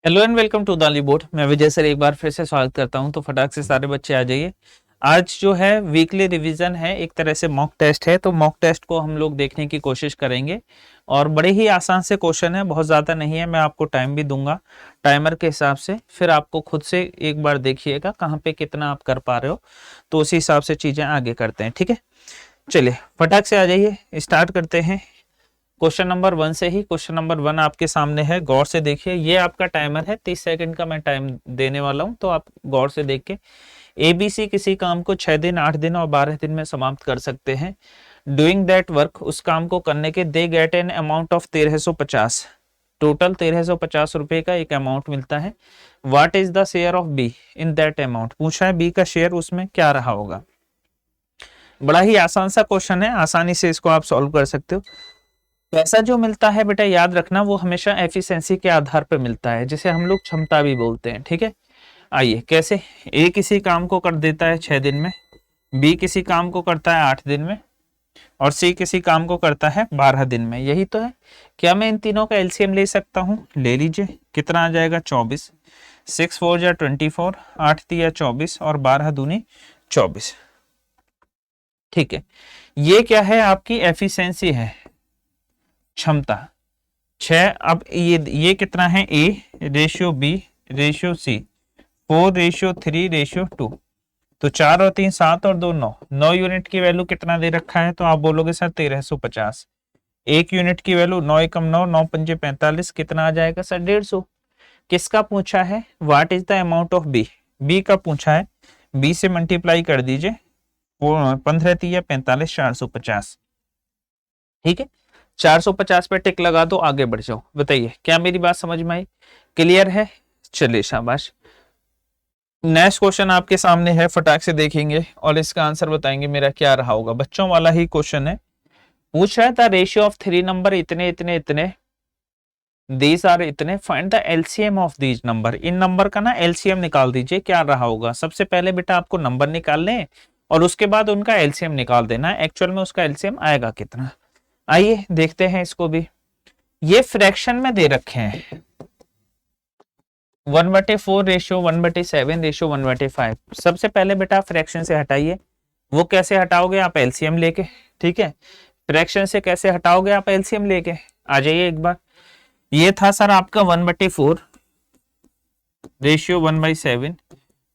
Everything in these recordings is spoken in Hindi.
हेलो एंड वेलकम टू दाली बोर्ड। मैं विजय सर एक बार फिर से स्वागत करता हूं। तो फटाक से सारे बच्चे आ जाइए। आज जो है वीकली रिवीजन है, एक तरह से मॉक टेस्ट है। तो मॉक टेस्ट को हम लोग देखने की कोशिश करेंगे और बड़े ही आसान से क्वेश्चन है, बहुत ज़्यादा नहीं है। मैं आपको टाइम भी दूंगा टाइमर के हिसाब से, फिर आपको खुद से एक बार देखिएगा कहाँ पे कितना आप कर पा रहे हो, तो उसी हिसाब से चीज़ें आगे करते हैं। ठीक है, चलिए फटाक से आ जाइए, स्टार्ट करते हैं क्वेश्चन नंबर 1 से ही। क्वेश्चन नंबर 1 आपके सामने है, गौर से देखिए। ये आपका टाइमर है, 30 सेकंड का मैं टाइम देने वाला हूं, तो आप गौर से देख के एबीसी किसी काम को 6 दिन, 8 दिन और 12 दिन में समाप्त कर सकते हैं। डूइंग दैट वर्क, उस काम को करने के, they get an amount of 1350, total 1350 रुपए का एक अमाउंट मिलता है। What is the share of be in that amount, पूछा है बी का शेयर उसमें क्या रहा होगा। बड़ा ही आसान सा क्वेश्चन है, आसानी से इसको आप सॉल्व कर सकते हो। पैसा जो मिलता है बेटा, याद रखना, वो हमेशा एफिशिएंसी के आधार पर मिलता है, जिसे हम लोग क्षमता भी बोलते हैं। ठीक है, आइए कैसे। ए किसी काम को कर देता है 6 दिन में, बी किसी काम को करता है 8 दिन में, और सी किसी काम को करता है 12 दिन में। यही तो है। क्या मैं इन तीनों का एलसीएम ले सकता हूँ? ले लीजिए। कितना आ जाएगा? 24। 6 4 या 24, 8 3 24 और 12 दूनी 24। ठीक है, ये क्या है? आपकी एफिशिएंसी है, क्षमता। 6, अब ये कितना है? A ratio B ratio C, 4 ratio 3 ratio 2। तो 4 और 3 7 और 2 9, 9 यूनिट की वैल्यू कितना दे रखा है? तो आप बोलोगे सर 1350। एक यूनिट की वैल्यू 9 एकम 9, 9 पंजे 45, कितना आ जाएगा सर? 150। किसका पूछा है? What is the amount of B, B का पूछा है। बी से मल्टीप्लाई कर दीजिए, 15 3 45, 450। ठीक है, 450 पे टिक लगा दो, आगे बढ़ जाओ। बताइए क्या मेरी बात समझ में आई? क्लियर है? चलिए शाबाश। नेक्स्ट क्वेश्चन आपके सामने है, फटाक से देखेंगे और इसका आंसर बताएंगे मेरा क्या रहा होगा। बच्चों वाला ही क्वेश्चन है। पूछ रहा था रेशियो ऑफ 3 नंबर इतने इतने इतने, दीज आर इतने, find the LCM of these number. In number का ना एलसीएम निकाल दीजिए, क्या रहा होगा। सबसे पहले बेटा आपको नंबर निकालने और उसके बाद उनका एलसीएम निकाल देना है, एक्चुअल में उसका एलसीएम आएगा कितना। आइए देखते हैं इसको भी। ये फ्रैक्शन में दे रखे हैं, 1/4 रेशियो 1/7 रेशियो 1/5। सबसे पहले बेटा फ्रैक्शन से हटाइए। वो कैसे हटाओगे? आप एलसीएम लेके। ठीक है, फ्रैक्शन से कैसे हटाओगे? आप एलसीएम लेके। आ जाइए एक बार। ये था सर आपका 1/4 रेशियो 1/7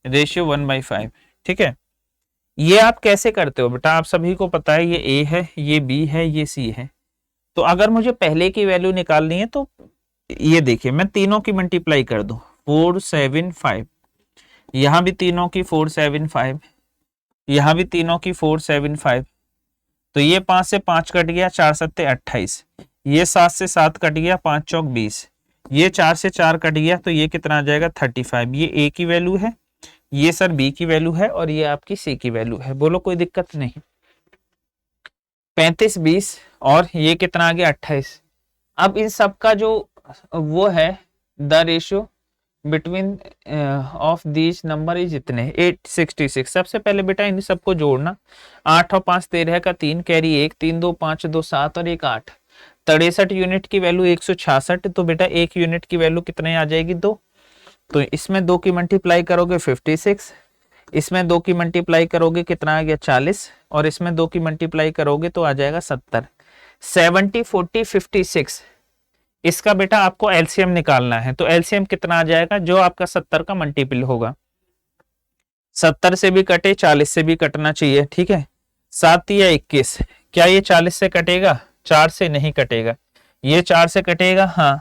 रेशियो 1/5। ठीक है, ये आप कैसे करते हो बेटा? आप सभी को पता है, ये ए है, ये बी है, ये सी है। तो अगर मुझे पहले की वैल्यू निकालनी है तो ये देखिए, मैं तीनों की मल्टीप्लाई कर दूं, 4 7 5। यहां भी तीनों की 4 7 5, यहां भी तीनों की 4 7 5। तो ये 5 से 5 कट गया, 4 सत्ते 28। ये 7 से 7 कट गया, 5 चौक 20। ये 4 से 4 कट गया, तो ये कितना आ जाएगा? 35। ये ए की वैल्यू है, ये सर बी की वैल्यू है, और ये आपकी सी की वैल्यू है। बोलो कोई दिक्कत नहीं। 35 20 और ये कितना आ गया? 28। अब इन सब का जो वो है, the ratio between of these number is इतने 866। सबसे पहले बेटा इन सबको जोड़ना। 8 और 5 13 का 3, कैरी 1, 3 2 5 2 7 और 1 8। 63 यूनिट की वैल्यू 166। तो बेटा एक यूनिट की वैल्यू कितने आ जाएगी? 2। तो इसमें 2 की मल्टीप्लाई करोगे 56, इसमें 2 की मल्टीप्लाई करोगे कितना आ गया? 40, और इसमें 2 की मल्टीप्लाई करोगे तो आ जाएगा 70। 70 40 56, इसका बेटा आपको एलसीएम निकालना है। तो एलसीएम कितना आ जाएगा? जो आपका 70 का मल्टीपल होगा। 70 से भी कटे, 40 से भी कटना चाहिए। ठीक है, 7 या 21। क्या ये 40 से कटेगा? 4 से नहीं कटेगा। ये 4 से कटेगा, हाँ।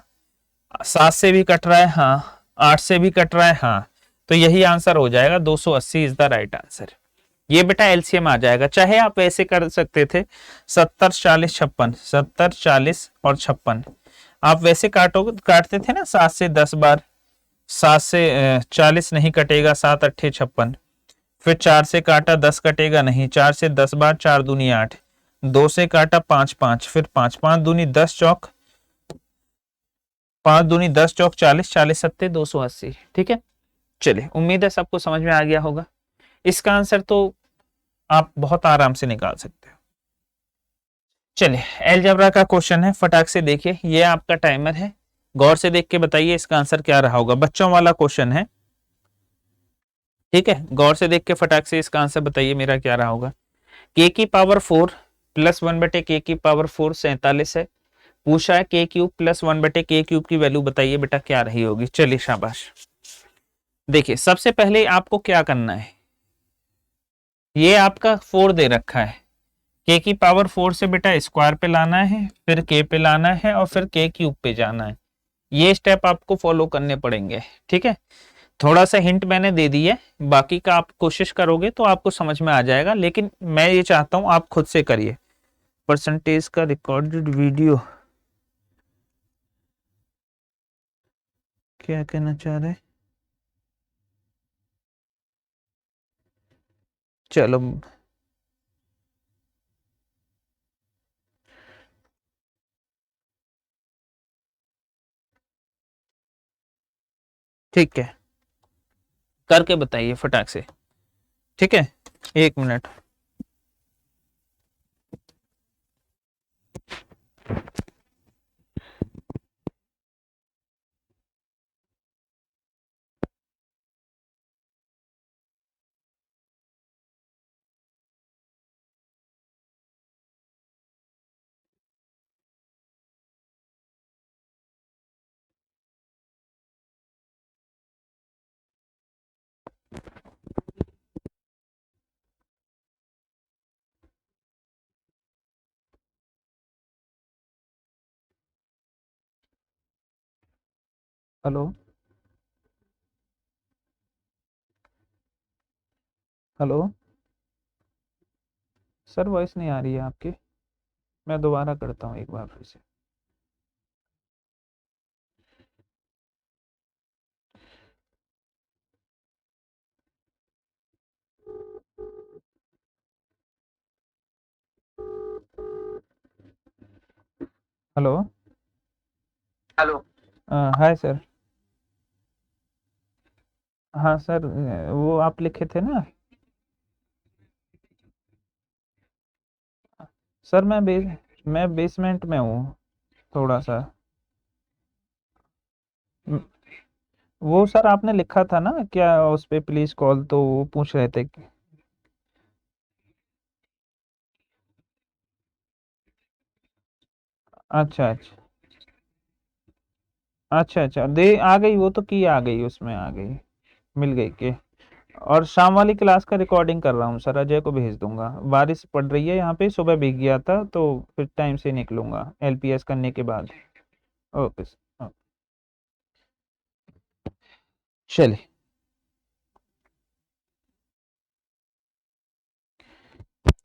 7 से भी कट रहा है, हाँ। 8 से भी कट रहा है, हाँ। तो यही आंसर हो जाएगा, 280 इज द राइट आंसर। ये बेटा एलसीएम आ जाएगा। चाहे आप ऐसे कर सकते थे, 70 40 56, 70 40 और 56। आप वैसे काटते थे ना 7 से 10 बार। 7 से 40 नहीं कटेगा, 7 8 56। फिर 4 से काटा, 10 कटेगा नहीं, 4 से 10 बार, 4 दूनी 8। 2 से काटा, 5 5, फिर 5 5 दूनी 10 चौक, 5 दूनी 10 चौक 40, 40 सत्ते 280। ठीक है, चलिए उम्मीद है सबको समझ में आ गया होगा। इसका आंसर तो आप बहुत आराम से निकाल सकते हो। चलिए अलजेब्रा का क्वेश्चन है, फटाक से देखिए। ये आपका टाइमर है, गौर से देख के बताइए इसका आंसर क्या रहा होगा, बच्चों वाला क्वेश्चन है, ठीक है। गौर से देख के फटाक से इसका आंसर बताइए मेरा क्या रहा होगा। के की पावर 4 प्लस 1 बटे के की पावर 4 47 है। पूछा है के क्यूब प्लस 1 बटे के क्यूब की वैल्यू बताइए बेटा क्या रही होगी। चलिए शाबाश। देखिए सबसे पहले आपको क्या करना है, ये आपका 4 दे रखा है, के की पावर 4 से बेटा स्क्वायर पे लाना है, फिर के पे लाना है और फिर के क्यूब पे जाना है। ये स्टेप आपको फॉलो करने पड़ेंगे, ठीक है। थोड़ा सा हिंट मैंने दे दी है, बाकी का आप कोशिश करोगे तो आपको समझ में आ जाएगा, लेकिन मैं ये चाहता हूं आप खुद से करिए। परसेंटेज का रिकॉर्डेड वीडियो क्या कहना चाह रहे, चलो ठीक है, करके बताइए फटाक से, ठीक है। 1 minute. Hello hello sir, voice नहीं आ रही है आपकी, मैं दोबारा करता हूँ एक बार फिर से। हेलो। हेलो। Hi sir. हाँ सर, वो आप लिखे थे ना। सर मैं बेसमेंट में हूँ थोड़ा सा। म- वो सर आपने लिखा था ना क्या उस पे प्लीज कॉल, तो वो पूछ रहे थे कि अच्छा अच्छा अच्छा अच्छा, दे आ गई वो तो, की आ गई उसमें आ गई, मिल गई के। और शाम वाली क्लास का रिकॉर्डिंग कर रहा हूँ सर, अजय को भेज दूंगा। बारिश पड़ रही है यहाँ पे, सुबह भीग गया था तो फिर टाइम से निकलूंगा एलपीएस करने के बाद। Okay sir. चलिए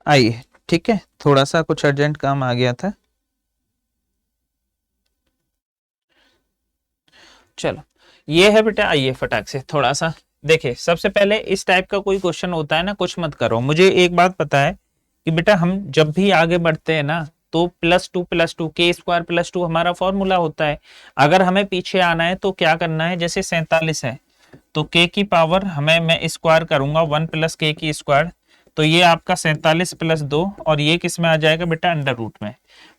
आइए, ठीक है, थोड़ा सा कुछ अर्जेंट काम आ गया था। चलो ये है बेटा, आइए फटाक से थोड़ा सा देखिए। सबसे पहले इस टाइप का कोई क्वेश्चन होता है ना, कुछ मत करो। मुझे एक बात पता है कि बेटा हम जब भी आगे बढ़ते हैं ना तो +2 के स्क्वायर +2 हमारा फॉर्मूला होता है। अगर हमें पीछे आना है तो क्या करना है, जैसे 47 है तो के की पावर हमें मैं स्क्वायर करूंगा 1 + के की स्क्वायर, तो ये आपका 47 + 2, और ये किस में आ जाएगा बेटा अंडर रूट में।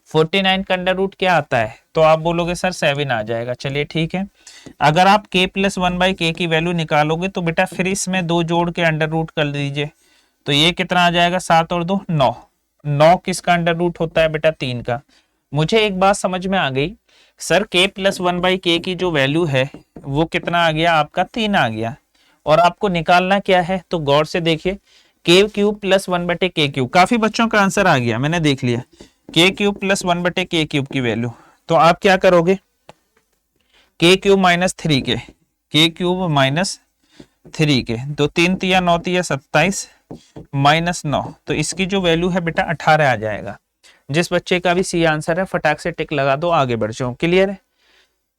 49 का अंडर रूट क्या आता है, तो आप बोलोगे सर 7 आ जाएगा। चलिए ठीक है। अगर आप k + 1/k की वैल्यू निकालोगे तो बेटा फिर इसमें 2 जोड़ के अंडर रूट कर दीजिए, तो ये कितना आ जाएगा, 7 और 2 9। 9 किसका अंडर रूट होता है बेटा 3 का। मुझे एक बात समझ में आ गई सर, k + 1/k की जो वैल्यू है वो कितना आ गया आपका 3 आ गया, और आपको निकालना क्या है, तो गौर से देखिए के क्यूब + 1/k क्यूब। काफी बच्चों का आंसर आ गया, मैंने देख लिया। के क्यूब + 1/k क्यूब की वैल्यू, तो आप क्या करोगे, के क्यूब -3 के तो 3 तिया 9 तिया 27 -9, तो इसकी जो वैल्यू है बेटा 18 आ जाएगा। जिस बच्चे का भी सी आंसर है फटाक से टिक लगा दो, आगे बढ़ जाओ। क्लियर है।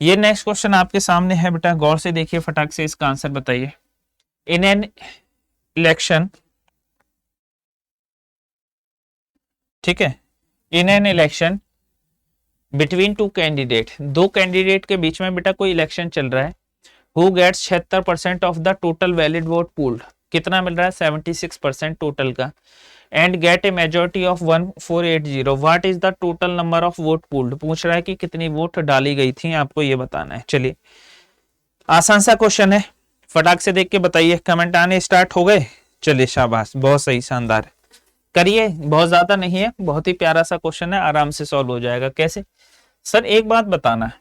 ये नेक्स्ट क्वेश्चन आपके सामने है बेटा, गौर से देखिए, फटाक से इसका आंसर बताइए। इन एन इलेक्शन, ठीक है, in an election between two candidate, दो कैंडिडेट के बीच में बेटा कोई इलेक्शन चल रहा है। Who gets 76% of the total valid vote polled, कितना मिल रहा है 76% टोटल का। And get a majority of 1480। What is the total number of vote polled, पूछ रहा है कि कितनी वोट डाली गई थी, आपको ये बताना है। चलिए आसान सा क्वेश्चन है, फटाक से देख के बताइए। कमेंट आने स्टार्ट हो गए? चलिए शाबाश, बहुत सही, शानदार। करिए, बहुत ज्यादा नहीं है, बहुत ही प्यारा सा क्वेश्चन है, आराम से सॉल्व हो जाएगा। कैसे सर, एक बात बताना,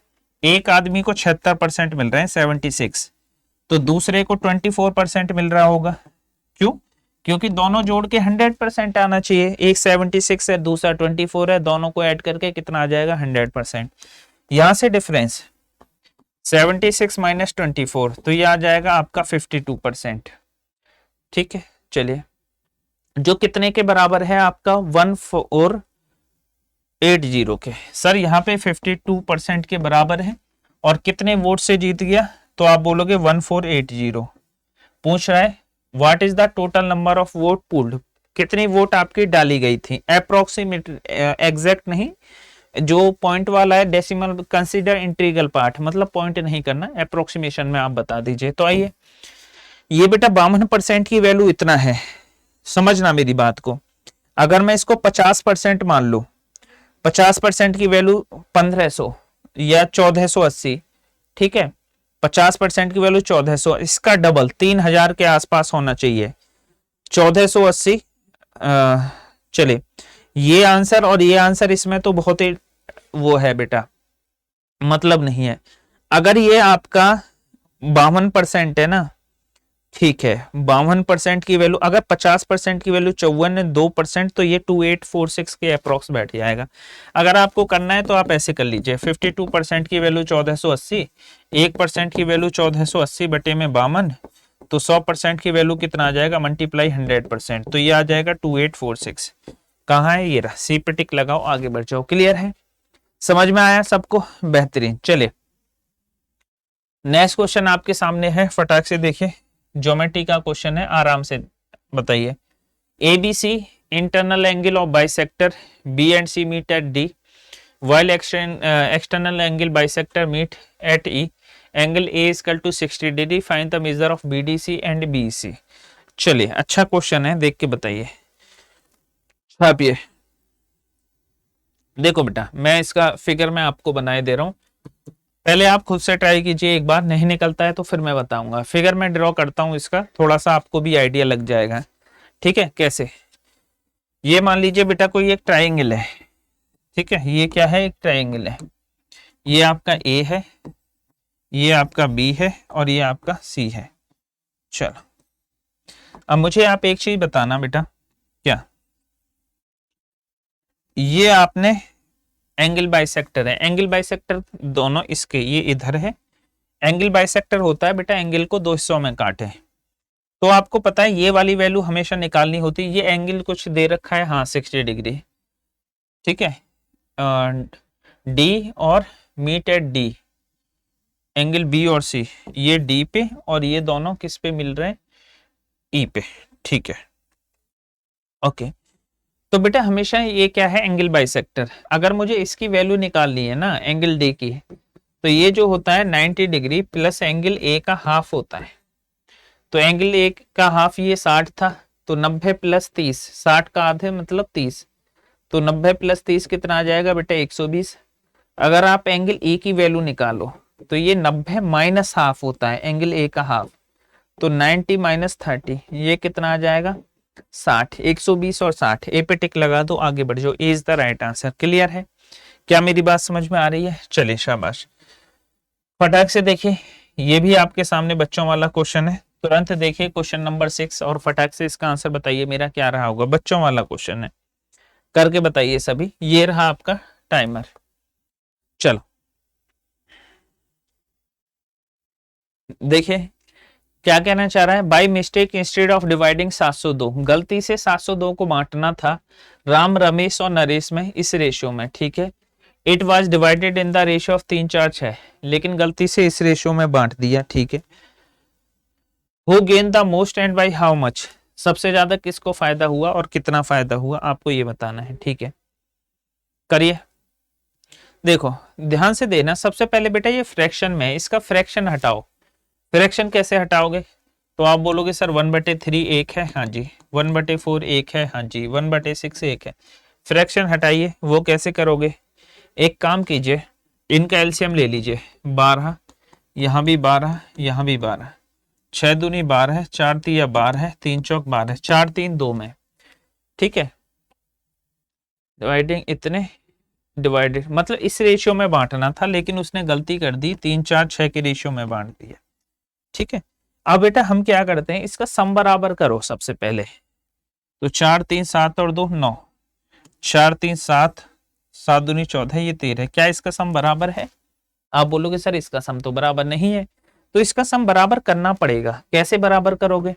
एक आदमी को 76% मिल रहे हैं 76, तो दूसरे को 24% मिल रहा होगा। क्यों? क्योंकि दोनों जोड़ के 100% आना चाहिए। एक 76 है, दूसरा 24 है, दोनों को ऐड करके कितना आ जाएगा? 100%। यहां से डिफरेंस 76 माइनस 24, तो ये आ जाएगा आपका 52%। ठीक है, चलिए जो कितने के बराबर है आपका? 1480 के। सर यहाँ पे 52% के बराबर है और कितने वोट से जीत गया? तो आप बोलोगे 1480। पूछ रहा है what is the total number of vote pooled, कितनी वोट आपकी डाली गई थी। अप्रोक्सीमेट, एग्जैक्ट नहीं, जो पॉइंट वाला है डेसिमल कंसीडर इंटीग्रल पार्ट, मतलब पॉइंट नहीं करना, अप्रोक्सीमेशन में आप बता दीजिए। तो आइए, ये बेटा 52% की वैल्यू इतना है, समझना मेरी बात को। अगर मैं इसको 50% मान लू, 50% की वैल्यू 1500 या 1480, ठीक है, 50% की वैल्यू 1400, इसका डबल 3000 के आसपास होना चाहिए, 1480। चलिए ये आंसर और ये आंसर, इसमें तो बहुत ही वो है बेटा, मतलब नहीं है। अगर ये आपका 52% है ना, ठीक है, 52% की वैल्यू, अगर 50% की वैल्यू 54 है, 2%, तो ये 2846 के अप्रोक्स बैठ जाएगा। अगर आपको करना है तो आप ऐसे कर लीजिए, 52% की वैल्यू 1480, 1% की वैल्यू 1480 बटे में 52, तो 100% की वैल्यू कितना आ जाएगा? मल्टीप्लाई 100%, तो ये आ जाएगा 2846। कहाँ है? ये रहा, सी पे टिक लगाओ, आगे बढ़ जाओ। क्लियर है? समझ में आया सबको? बेहतरीन। चलिए नेक्स्ट क्वेश्चन आपके सामने है, फटाक से देखिए, ज्योमेट्री का क्वेश्चन है, आराम से बताइए। ABC internal angle of bisector B and C meet at D, while external angle bisector meet at E. Angle A is equal to 60 degree. Find the measure of BDC and BEC. चलिए अच्छा क्वेश्चन है, देख के बताइए। छापिए, देखो बेटा, मैं इसका फिगर मैं आपको बनाए दे रहा हूं, पहले आप खुद से ट्राई कीजिए एक बार, नहीं निकलता है तो फिर मैं बताऊंगा। फिगर मैं ड्रॉ करता हूं इसका, थोड़ा सा आपको भी आइडिया लग जाएगा। ठीक है, कैसे? ये मान लीजिए बेटा कोई एक ट्राइंगल है, ठीक है, ये क्या है? एक ट्राइंगल है। ये आपका ए है, ये आपका बी है और ये आपका सी है। चलो अब मुझे आप एक चीज बताना बेटा, क्या ये आपने एंगल बाइसेक्टर है, एंगल बाइसेक्टर दोनों इसके, ये इधर है। एंगल बाइसेक्टर होता है बेटा एंगल को दो हिस्सों में काटे, तो आपको पता है ये वाली वैल्यू हमेशा निकालनी होती है। ये एंगल कुछ दे रखा है, हाँ 60 डिग्री, ठीक है, डी और meet at D, angle B और सी, ये डी पे और ये दोनों किस पे मिल रहे हैं? ई पे, ठीक है, ओके। तो बेटा हमेशा ये क्या है? Angle bisector. अगर मुझे इसकी वैल्यू निकालनी है ना, एंगल डी की, तो ये जो होता है 90 डिग्री प्लस एंगल ए का हाफ होता है। तो एंगल ए का हाफ ये 60 था, तो 90 प्लस 30, 60 का आधे मतलब 30, तो 90 प्लस 30 कितना आ जाएगा बेटा? 120। अगर आप एंगल ए की वैल्यू निकालो तो ये 90 माइनस हाफ होता है एंगल ए का हाफ, तो 90 माइनस 30, ये कितना आ जाएगा? 60। 120 और 60, ए पे टिक लगा दो, आगे बढ़ जाओ। A is the right answer. Clear है? क्या मेरी बात समझ में आ रही है? चलिए शाबाश, फटाक से देखिए, ये भी आपके सामने बच्चों वाला क्वेश्चन है। तुरंत देखिए क्वेश्चन नंबर 6 और फटाक से इसका आंसर बताइए मेरा क्या रहा होगा। बच्चों वाला क्वेश्चन है, करके बताइए सभी। ये रहा आपका टाइमर। चलो देखिए क्या कहना चाह रहा है। By mistake instead of dividing 702, गलती से 702 को बांटना था राम, रमेश और नरेश में इस रेशियो में, ठीक है। It was divided in the ratio of 3 4 6, लेकिन गलती से इस रेशियो में बांट दिया, ठीक है। Who gain the most and by how much, सबसे ज्यादा किसको फायदा हुआ और कितना फायदा हुआ, आपको ये बताना है, ठीक है। करिए, देखो ध्यान से देना। सबसे पहले बेटा ये फ्रैक्शन में है, इसका फ्रैक्शन हटाओ। फ्रैक्शन कैसे हटाओगे? तो आप बोलोगे सर 1/3 एक है, हाँ जी। 1/4 एक है, हाँ जी। 1/6 एक है। फ्रैक्शन हटाइए, वो कैसे करोगे? एक काम कीजिए, इनका एलसीएम ले लीजिए। 12, यहाँ भी 12, यहाँ भी 12, 6 दूनी 12 है, 4 तिया 12 है, 3 चौक 12, 4 3 2 में, ठीक है। डिवाइडिंग इतने, डिवाइडेड मतलब इस रेशियो में बांटना था, लेकिन उसने गलती कर दी, 3 4 6 के रेशियो में बांट दिया, ठीक है। अब बेटा हम क्या करते हैं, इसका सम बराबर करो सबसे पहले। तो 4 3 7 और 2 9, 4 3 7, 7 दूनी 14, ये 13, क्या इसका सम बराबर है? आप बोलोगे सर इसका सम तो बराबर नहीं है। तो इसका सम बराबर करना पड़ेगा। कैसे बराबर करोगे?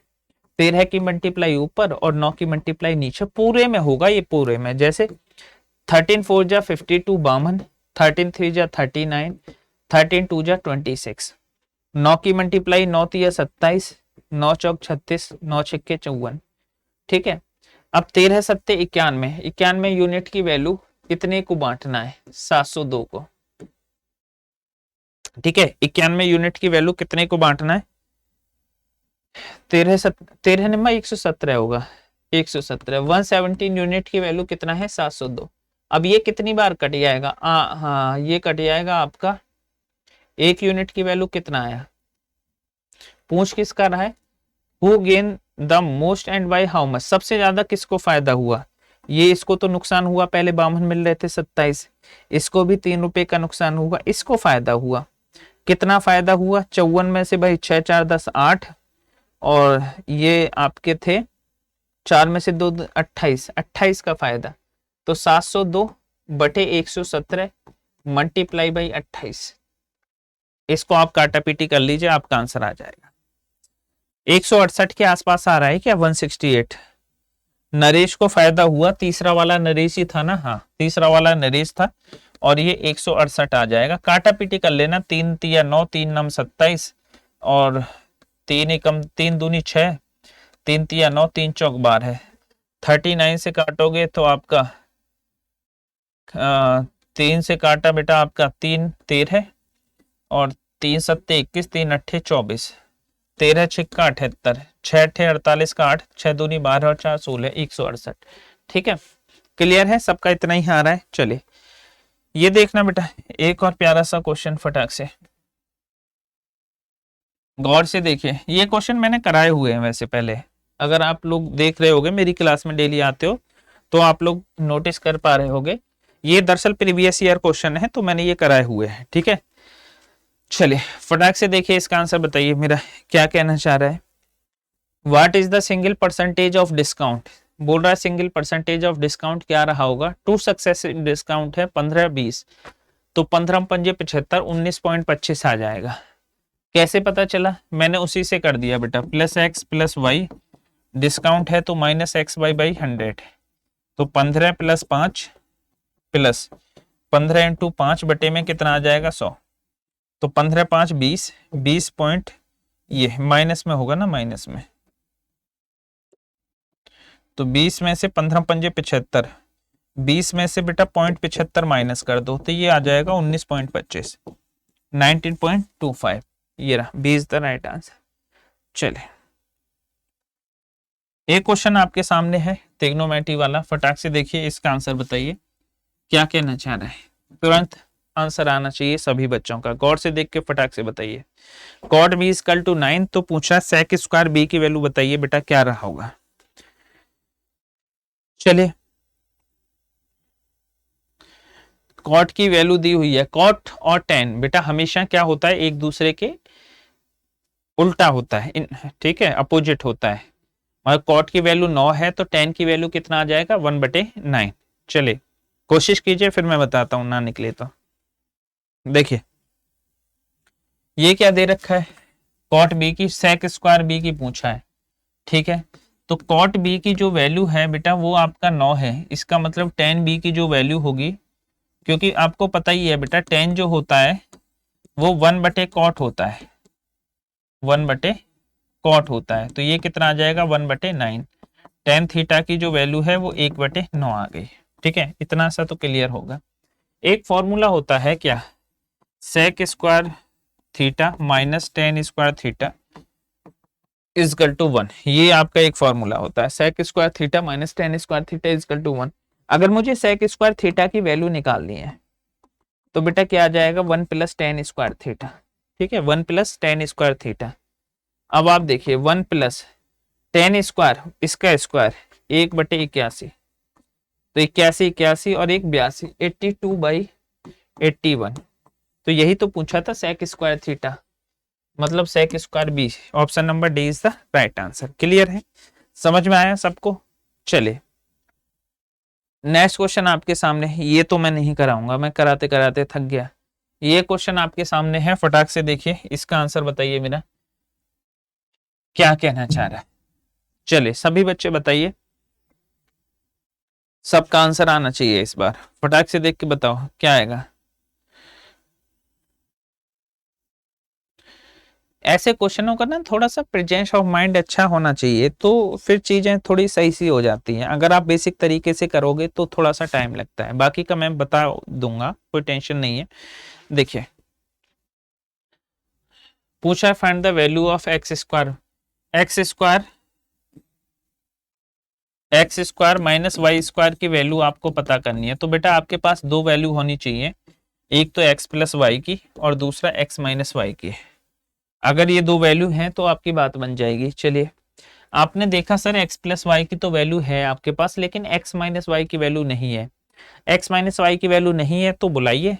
13 की मल्टीप्लाई ऊपर और 9 की मल्टीप्लाई नीचे, पूरे में होगा ये, पूरे में। जैसे 13 4 जा 52 52, 13 3 जा 39, 13 2 जा 26, 9 की मल्टीप्लाई 9 तिया 27, 9 चौक 36, 9 छिक्के 54, ठीक है। अब 13 सत्ते 91, 91 यूनिट की वैल्यू कितने को बांटना है? 702 को, ठीक है। 91 यूनिट की वैल्यू कितने को बांटना है? 13 निम्मा 117 होगा, 117। 117 यूनिट की वैल्यू कितना है? 702। अब ये कितनी बार कट जाएगा? हाँ, ये कट जाएगा आपका। एक यूनिट की वैल्यू कितना आया? पूछ किसका रहा है? Who gain the most and by how much, सबसे ज्यादा किसको फायदा हुआ? ये इसको तो नुकसान हुआ, पहले 52 मिल रहे थे 27, इसको भी 3 रुपए का नुकसान हुआ, इसको फायदा हुआ। कितना फायदा हुआ? 54 में से भाई 6 4 10 8, और ये आपके थे 4 में से 2 28, 28 का फायदा। तो 702 बटे 117 मल्टीप्लाई बाई 28, इसको आप काटा पीटी कर लीजिए, आपका आंसर आ जाएगा। 168 के आसपास आ रहा है क्या? 168। नरेश को फायदा हुआ, तीसरा वाला नरेश ही था ना? हाँ, तीसरा वाला नरेश था, और ये 168 आ जाएगा। काटा पीटी कर लेना, 3 तिया 9, 3 नम 27, और 3 एकम 3 दूनी 6, 3 तिया 9, 3 चौक 12, 39 से काटोगे तो आपका 3 से काटा बेटा आपका 3 13, और 3 सत्ते 21, 3 अट्ठे 24, 13 छिक्का 78, 6 अट्ठे 48 का 8, 6 दूनी 12 और 4 16, 168, ठीक है। क्लियर है सबका? इतना ही आ रहा है। चलिए ये देखना बेटा, एक और प्यारा सा क्वेश्चन फटाक से गौर से देखिए। ये क्वेश्चन मैंने कराए हुए हैं वैसे पहले, अगर आप लोग देख रहे होगे, मेरी क्लास में डेली आते हो तो आप लोग नोटिस कर पा रहे होगे। ये दरअसल प्रीवियस ईयर क्वेश्चन है, तो मैंने ये कराए हुए हैं, ठीक है। चलिए फटाक से देखिए, इसका आंसर बताइए मेरा क्या कहना चाह रहा है। What is the single percentage of discount? बोल रहा है सिंगल परसेंटेज ऑफ डिस्काउंट क्या रहा होगा? 2 सक्सेसिव डिस्काउंट है 15 20, तो 15 पंजे 75, 19.25 आ जाएगा। कैसे पता चला? मैंने उसी से कर दिया बेटा, plus X plus Y, discount है तो माइनस एक्स वाई बाई 100, तो 15 प्लस 5 प्लस 15 इंटू 5 बटे में कितना आ जाएगा? 100, तो 15 5 20, 20 पॉइंट, ये माइनस में होगा ना, माइनस में, तो 20 में से 15 पंजे 75, 20 में से बेटा 0.75 माइनस कर दो, तो ये आ जाएगा 19.25, 19.25, ये रहा 20 द राइट आंसर। चले एक क्वेश्चन आपके सामने है ट्रिग्नोमेट्री वाला, फटाक से देखिए, इसका आंसर बताइए क्या कहना चाह रहा है। तुरंत आंसर आना चाहिए सभी बच्चों का, गौर से देख के फटाक से बताइए। कॉट बी इक्वल टू 9, तो पूछा सेक स्क्वायर बी की वैल्यू बताइए बेटा क्या रहा होगा। चलिए कॉट की वैल्यू दी हुई है, कॉट और टेन बेटा हमेशा क्या होता है, एक दूसरे के उल्टा होता है, ठीक है, अपोजिट होता है। और कॉट की वैल्यू 9 है, तो टेन की वैल्यू कितना आ जाएगा? 1/9। चलिए कोशिश कीजिए, फिर मैं बताता हूं, ना निकले तो। देखिए ये क्या दे रखा है, कॉट बी की सेक स्क्वायर बी की पूछा है, ठीक है। तो कॉट बी की जो वैल्यू है बेटा वो आपका 9 है, इसका मतलब टेन बी की जो वैल्यू होगी, क्योंकि आपको पता ही है बेटा टेन जो होता है वो 1/कॉट होता है, 1/कॉट होता है, तो ये कितना आ जाएगा? 1/9। टेन थीटा की जो वैल्यू है वो 1/9 आ गई, ठीक है। इतना सा तो क्लियर होगा। एक फॉर्मूला होता है क्या, sec square theta minus tan square theta equal to 1, ये आपका एक फॉर्मूला होता है, sec square theta minus tan square theta equal to 1। अगर मुझे सेक स्क्वायर थीटा की वैल्यू निकालनी है तो बेटा क्या आ जाएगा, 1 प्लस टेन स्क्वायर थीटा। ठीक है, 1 प्लस टेन स्क्वायर थीटा। अब आप देखिए 1 प्लस टेन स्क्वायर, इसका स्क्वायर 1/81, तो 81 और 1 82, 82/81। तो यही तो पूछा था सेक स्क्वायर थीटा, मतलब sec square B. Option number D is the right answer. Clear है, समझ में आया सबको? चलिए नेक्स्ट क्वेश्चन आपके सामने है, ये तो मैं नहीं कराऊंगा, मैं कराते कराते थक गया। ये क्वेश्चन आपके सामने है, फटाक से देखिए, इसका आंसर बताइए मेरा क्या कहना चाह रहा है। चलिए सभी बच्चे बताइए, सबका आंसर आना चाहिए इस बार, फटाक से देख के बताओ क्या आएगा। ऐसे क्वेश्चनों का ना थोड़ा सा प्रेजेंस ऑफ माइंड अच्छा होना चाहिए, तो फिर चीजें थोड़ी सही सी हो जाती हैं। अगर आप बेसिक तरीके से करोगे तो थोड़ा सा टाइम लगता है, बाकी का मैं बता दूंगा, कोई टेंशन नहीं है। देखिए पूछा है find the value of X square, X square minus Y square की वैल्यू आपको पता करनी है। तो बेटा आपके पास दो वैल्यू होनी चाहिए, एक तो एक्स प्लस वाई की और दूसरा एक्स माइनस वाई की। अगर ये दो वैल्यू हैं तो आपकी बात बन जाएगी। चलिए आपने देखा सर एक्स प्लस वाई की तो वैल्यू है आपके पास, लेकिन एक्स माइनस वाई की वैल्यू नहीं है। एक्स माइनस वाई की वैल्यू नहीं है तो बुलाइए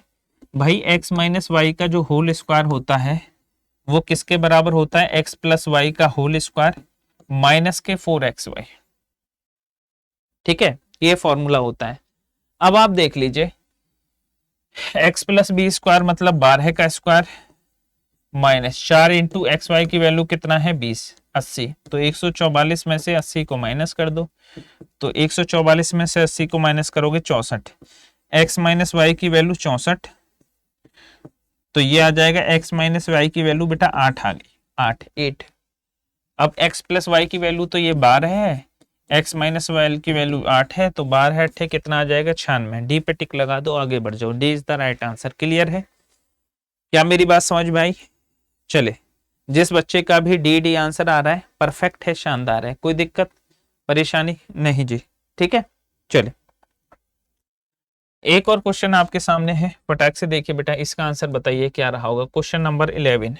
भाई, एक्स माइनस वाई का जो होल स्क्वायर होता है वो किसके बराबर होता है, एक्स प्लस वाई का होल स्क्वायर माइनस के 4xy। ठीक है, ये फॉर्मूला होता है। अब आप देख लीजिए एक्स प्लस बी स्क्वायर मतलब 12 का square minus 4 into X Y की वैल्यू कितना है 20, 80। तो 144 में से 80 को माइनस कर दो, तो 144 में से 80 को माइनस करोगे 64। एक्स माइनस वाई की वैल्यू 64, तो ये आ जाएगा एक्स माइनस वाई की वैल्यू बेटा 8 आ गई, 8। अब एक्स प्लस वाई की वैल्यू तो ये 12 है, एक्स माइनस वाई की वैल्यू 8 है, तो 12 8 है कितना आ जाएगा 96। डी पे टिक लगा दो, आगे बढ़ जाओ, D is the right answer. Clear है, क्या मेरी बात समझ में आई? चले, जिस बच्चे का भी डी आंसर आ रहा है परफेक्ट है, शानदार है, कोई दिक्कत परेशानी नहीं जी। ठीक है, चले एक और क्वेश्चन आपके सामने है, फटाक से देखिए बेटा, इसका आंसर बताइए क्या रहा होगा। क्वेश्चन नंबर 11,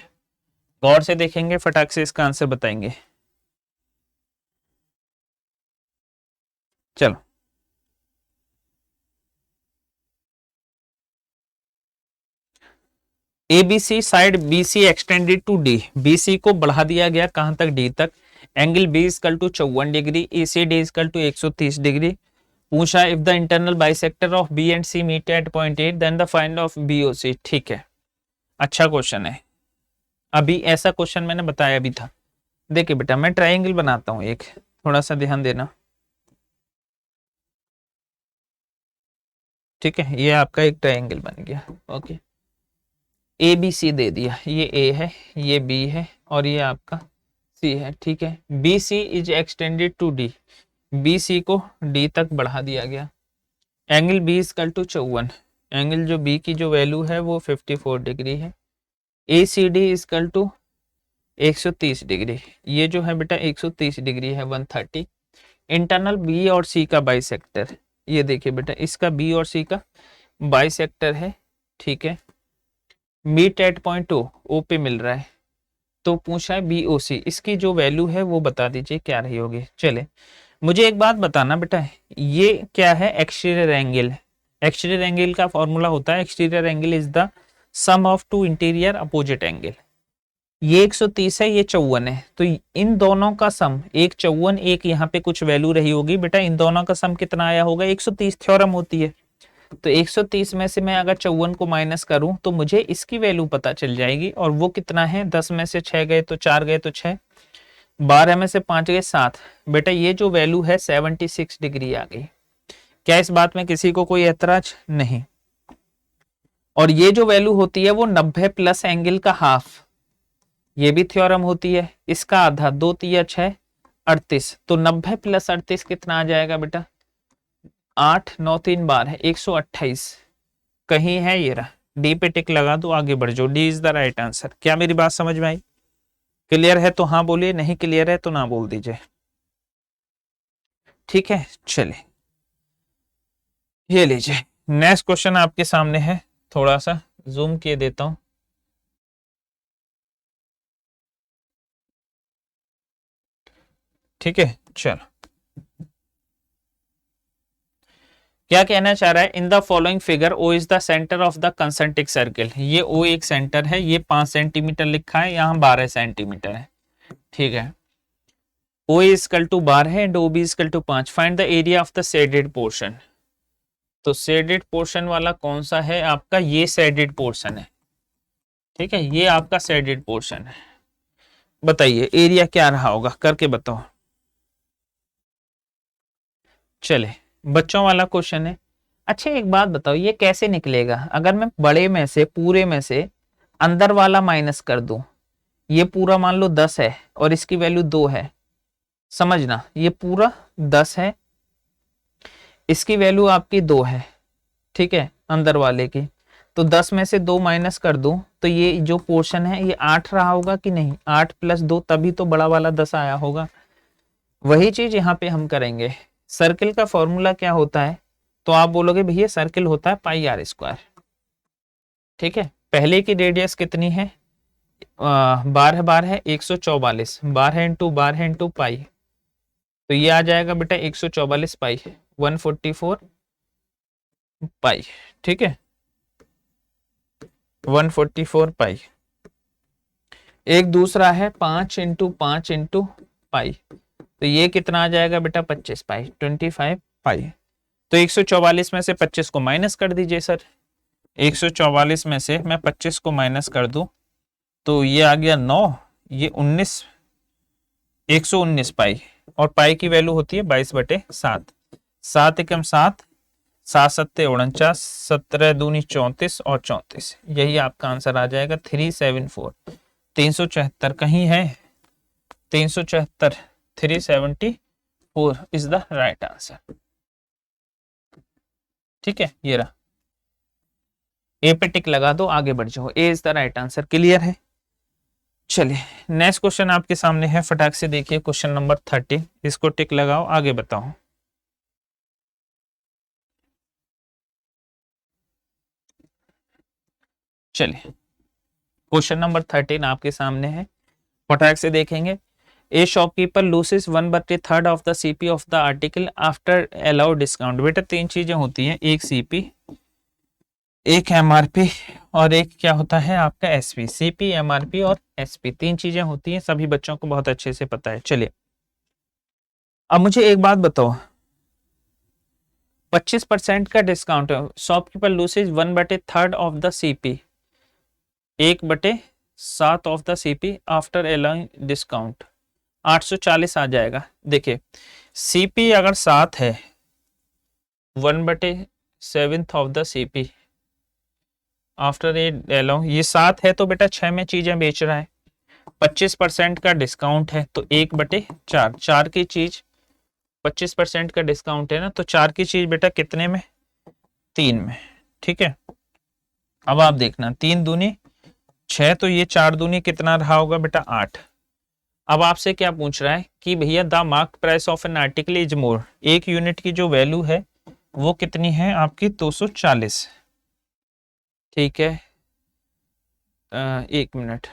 गौर से देखेंगे, फटाक से इसका आंसर बताएंगे। चलो ABC side BC extended to D, BC को बढ़ा दिया गया कहां तक, D तक। Angle B equal to 54 degree, ECD equal to 130 degree. पूछा if the internal bisector of B and C meet at point 8 then the find of BOC। ठीक है, अच्छा क्वेश्चन है, अभी ऐसा क्वेश्चन मैंने बताया भी था। देखिए बेटा मैं ट्रायंगल बनाता हूं एक, थोड़ा सा ध्यान देना। ठीक है, ये आपका एक ट्रायंगल बन गया। ओके, ABC दे दिया, ये A है, ये B है और ये आपका C है। ठीक है, BC is extended to D, BC को D तक बढ़ा दिया गया। Angle B equal to 54, angle जो B की जो वैल्यू है वो 54 डिग्री है। ACD इक्वल टू 130 डिग्री, ये जो है बेटा 130 डिग्री है, 130। इंटरनल B और C का बाइसेक्टर, ये देखिए बेटा इसका B और C का बाइसेक्टर है। ठीक है, मीट एट पॉइंट O पे मिल रहा है, तो पूछा है BOC, इसकी जो वैल्यू है वो बता दीजिए क्या रही होगी। चले मुझे एक बात बताना बेटा, ये क्या है, एक्सटीरियर एंगल। एक्सटीरियर एंगल का फॉर्मूला होता है, exterior angle is the sum of two interior opposite angle. ये 130 है, ये 54 है, तो इन दोनों का सम, एक 54 एक यहाँ पे कुछ वैल्यू रही होगी बेटा, इन दोनों का सम कितना आया होगा 130, थ्योरम होती है। तो 130 में से मैं अगर 54 को माइनस करूं तो मुझे इसकी वैल्यू पता चल जाएगी, और वो कितना है, 10 में से 6 गए तो 4 गए तो 6, 12 में से 5 गए 7। बेटा ये जो वैल्यू है 76 डिग्री आ गई। क्या इस बात में किसी को कोई ऐतराज नहीं? और ये जो वैल्यू होती है वो 90 प्लस एंगल का हाफ, ये भी थ्योरम होती है। इसका आधा, 2 तिया 6, 38, तो 90 प्लस 38 कितना आ जाएगा बेटा, 8 9 3 12 128। कहीं है ये रहा, डी पे टिक लगा दो, आगे बढ़ जाओ, D is the right answer. क्या मेरी बात समझ में आई? क्लियर है तो हाँ बोलिए, नहीं क्लियर है तो ना बोल दीजिए। ठीक है, चलिए ये लीजिए नेक्स्ट क्वेश्चन आपके सामने है, थोड़ा सा जूम किए देता हूं। ठीक है, चलो क्या कहना चाह रहा है, in the following figure O is the centre of the concentric circle. ये ओ एक सेंटर है, ये 5 सेंटीमीटर लिखा है, यहाँ 12 सेंटीमीटर है। ठीक है, ओ इजकल टू 12 है and O B equal to 5। Find the area of the shaded portion. तो शेडेड पोर्शन वाला कौन सा है आपका, ये शेडेड पोर्शन है। ठीक है, ये आपका शेडेड पोर्शन है। बताइए एरिया क्या रहा होगा, करके बताओ। चले बच्चों वाला क्वेश्चन है। अच्छा एक बात बताओ, ये कैसे निकलेगा अगर मैं बड़े में से पूरे में से अंदर वाला माइनस कर दूं। ये पूरा मान लो 10 है और इसकी वैल्यू 2 है, समझना ये पूरा 10 है, इसकी वैल्यू आपकी 2 है। ठीक है, अंदर वाले की। तो 10 में से 2 माइनस कर दूं तो ये जो पोर्शन है ये 8 रहा होगा कि नहीं, 8 प्लस 2 तभी तो बड़ा वाला 10 आया होगा। वही चीज यहाँ पे हम करेंगे। सर्किल का फॉर्मूला क्या होता है, तो आप बोलोगे भैया सर्किल होता है पाई आर स्क्वायर। ठीक है, पहले की रेडियस कितनी है, 12 बार है 144, 12 इंटू 12 इंटू पाई, तो ये आ जाएगा बेटा 144 पाई, 144 पाई। ठीक है, 144 पाई। एक दूसरा है 5 इंटू 5 इंटू पाई, तो ये कितना आ जाएगा बेटा 25 पाई, 25 पाई। तो 144 में से 25 को माइनस कर दीजिए सर। 144 में से मैं 25 को माइनस कर दूं तो ये आ गया 9, ये 19, 119 पाई। और पाई की वैल्यू होती है 22/7। 7 एकम 7, 7 सत्ते 49, 17 दूनी 34 और 34, यही आपका आंसर आ जाएगा 374। 374 कहीं है, 374, 374 इज द राइट आंसर। ठीक है, ये रहा, ए पे टिक लगा दो, आगे बढ़ जाओ, A is the right answer. Clear है, चलिए नेक्स्ट क्वेश्चन आपके सामने है, फटाक से देखिए क्वेश्चन नंबर 30, इसको टिक लगाओ, आगे बताओ। चलिए क्वेश्चन नंबर 13 आपके सामने है, फटाक से देखेंगे। ए shopkeeper loses 1/3 of the CP of the article after allow discount. बेटा 3 चीजें होती हैं, एक सीपी, एक एमआरपी और एक क्या होता है आपका एसपी। सीपी, एमआरपी और एसपी 3 चीजें होती हैं, सभी बच्चों को बहुत अच्छे से पता है। चलिए अब मुझे एक बात बताओ, 25% का डिस्काउंट है, shopkeeper loses 1/3 of the CP, 1/7 of the CP after allowing discount, 840 आ जाएगा। देखिए सीपी अगर 7 है, 1/7 of the CP after a allow, ये 7 है तो बेटा 6 में चीजें बेच रहा है, 25% का डिस्काउंट है तो 1/4, 4 की चीज 25% का डिस्काउंट है ना, तो 4 की चीज बेटा कितने में, 3 में। ठीक है, अब आप देखना 3 दूनी 6, तो ये 4 दूनी कितना रहा होगा बेटा 8। अब आपसे क्या पूछ रहा है कि भैया the mark price of an article is more, एक यूनिट की जो वैल्यू है वो कितनी है आपकी 240। ठीक है, एक मिनट,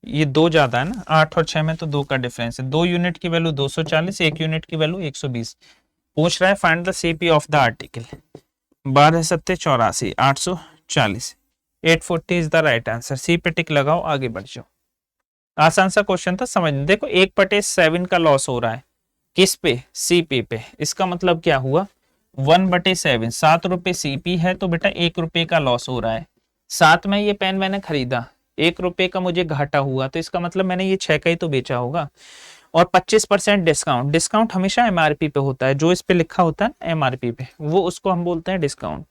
ये 2 ज्यादा है ना, 8 और 6 में तो 2 का डिफरेंस है, 2 यूनिट की वैल्यू 240, 1 यूनिट की वैल्यू 120। पूछ रहा है find the CP of the article, 12 सत्ते 84, 840, 840 इज द राइट आंसर। सी पे टिक लगाओ, आगे बढ़ जाओ। आसान सा क्वेश्चन था, समझ देखो 1/7 का लॉस हो रहा है, किस पे, सीपी पे। इसका मतलब क्या हुआ, 1/7, 7 रुपए सीपी है तो बेटा 1 रुपए का लॉस हो रहा है। 7 में ये पेन मैंने खरीदा, 1 रुपए का मुझे घाटा हुआ, तो इसका मतलब मैंने ये 6 का ही तो बेचा होगा। और 25% डिस्काउंट, डिस्काउंट हमेशा एमआरपी पे होता है, जो इस पे लिखा होता है ना एमआरपी पे, वो उसको हम बोलते हैं डिस्काउंट।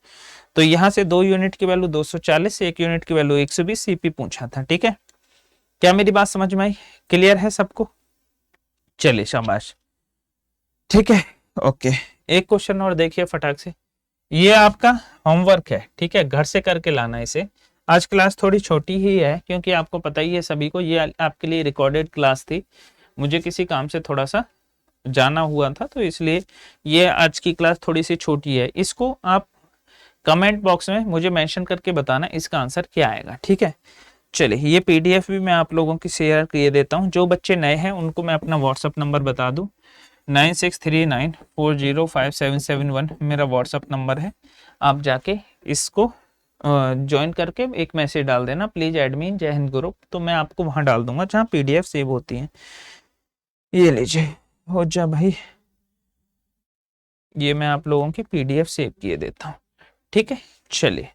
तो यहाँ से 2 यूनिट की वैल्यू 240, 1 यूनिट की वैल्यू 120, सीपी पूछा था। ठीक है, क्या मेरी बात समझ में आई, क्लियर है सबको, चलिए शाबाश। ठीक है, ओके, एक क्वेश्चन और देखिए फटाक से, ये आपका होमवर्क है, ठीक है, घर से करके लाना इसे। आज क्लास थोड़ी छोटी ही है क्योंकि आपको पता ही है सभी को, ये आपके लिए रिकॉर्डेड क्लास थी। मुझे किसी काम से थोड़ा सा जाना हुआ था तो इसलिए ये आज की क्लास थोड़ी सी छोटी है। इसको आप कमेंट बॉक्स में मुझे मेंशन करके बताना इसका आंसर क्या आएगा, ठीक है। चलिए ये पीडीएफ भी मैं आप लोगों की शेयर किए देता हूँ। जो बच्चे नए हैं उनको मैं अपना व्हाट्सअप नंबर बता दूँ, 9639405771 मेरा व्हाट्सअप नंबर है। आप जाके इसको ज्वाइन करके एक मैसेज डाल देना, प्लीज एडमिन जय हिंद ग्रुप, तो मैं आपको वहां डाल दूंगा जहां पीडीएफ सेव होती है। ये लीजिए हो जा भाई, ये मैं आप लोगों की पीडीएफ सेव किए देता हूँ, ठीक है। चलिए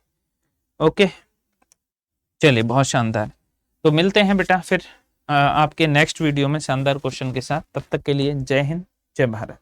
ओके, चलिए बहुत शानदार। तो मिलते हैं बेटा फिर आपके नेक्स्ट वीडियो में शानदार क्वेश्चन के साथ। तब तक के लिए जय हिंद जय भारत।